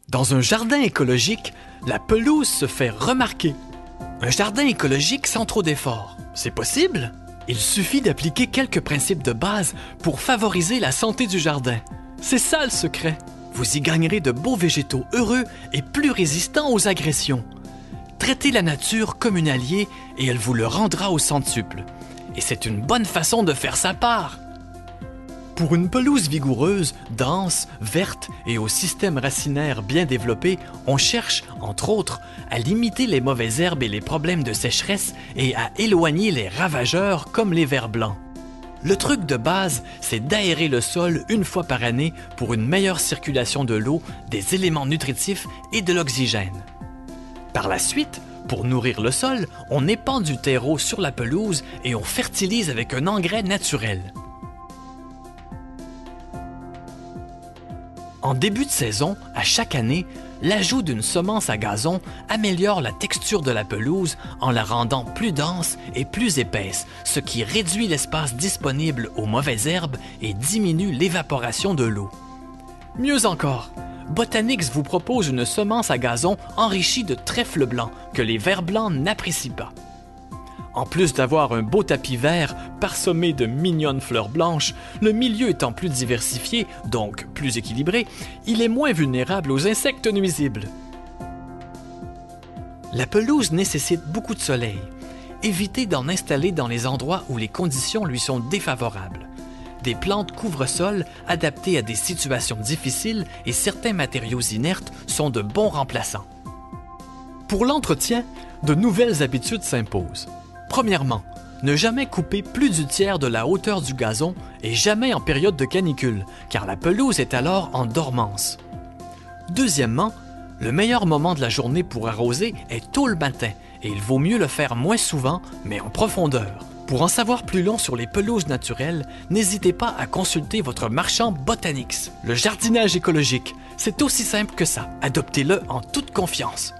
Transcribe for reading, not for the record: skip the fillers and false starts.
Dans un jardin écologique, la pelouse se fait remarquer. Un jardin écologique sans trop d'efforts, c'est possible? Il suffit d'appliquer quelques principes de base pour favoriser la santé du jardin. C'est ça le secret. Vous y gagnerez de beaux végétaux heureux et plus résistants aux agressions. Traitez la nature comme une alliée et elle vous le rendra au centuple. Et c'est une bonne façon de faire sa part. Pour une pelouse vigoureuse, dense, verte et au système racinaire bien développé, on cherche, entre autres, à limiter les mauvaises herbes et les problèmes de sécheresse et à éloigner les ravageurs comme les vers blancs. Le truc de base, c'est d'aérer le sol une fois par année pour une meilleure circulation de l'eau, des éléments nutritifs et de l'oxygène. Par la suite, pour nourrir le sol, on épand du terreau sur la pelouse et on fertilise avec un engrais naturel. En début de saison, à chaque année, l'ajout d'une semence à gazon améliore la texture de la pelouse en la rendant plus dense et plus épaisse, ce qui réduit l'espace disponible aux mauvaises herbes et diminue l'évaporation de l'eau. Mieux encore, Botanix vous propose une semence à gazon enrichie de trèfle blanc que les vers blancs n'apprécient pas. En plus d'avoir un beau tapis vert parsemé de mignonnes fleurs blanches, le milieu étant plus diversifié, donc plus équilibré, il est moins vulnérable aux insectes nuisibles. La pelouse nécessite beaucoup de soleil. Évitez d'en installer dans les endroits où les conditions lui sont défavorables. Des plantes couvre-sol adaptées à des situations difficiles et certains matériaux inertes sont de bons remplaçants. Pour l'entretien, de nouvelles habitudes s'imposent. Premièrement, ne jamais couper plus du tiers de la hauteur du gazon et jamais en période de canicule, car la pelouse est alors en dormance. Deuxièmement, le meilleur moment de la journée pour arroser est tôt le matin et il vaut mieux le faire moins souvent, mais en profondeur. Pour en savoir plus long sur les pelouses naturelles, n'hésitez pas à consulter votre marchand Botanix. Le jardinage écologique, c'est aussi simple que ça. Adoptez-le en toute confiance.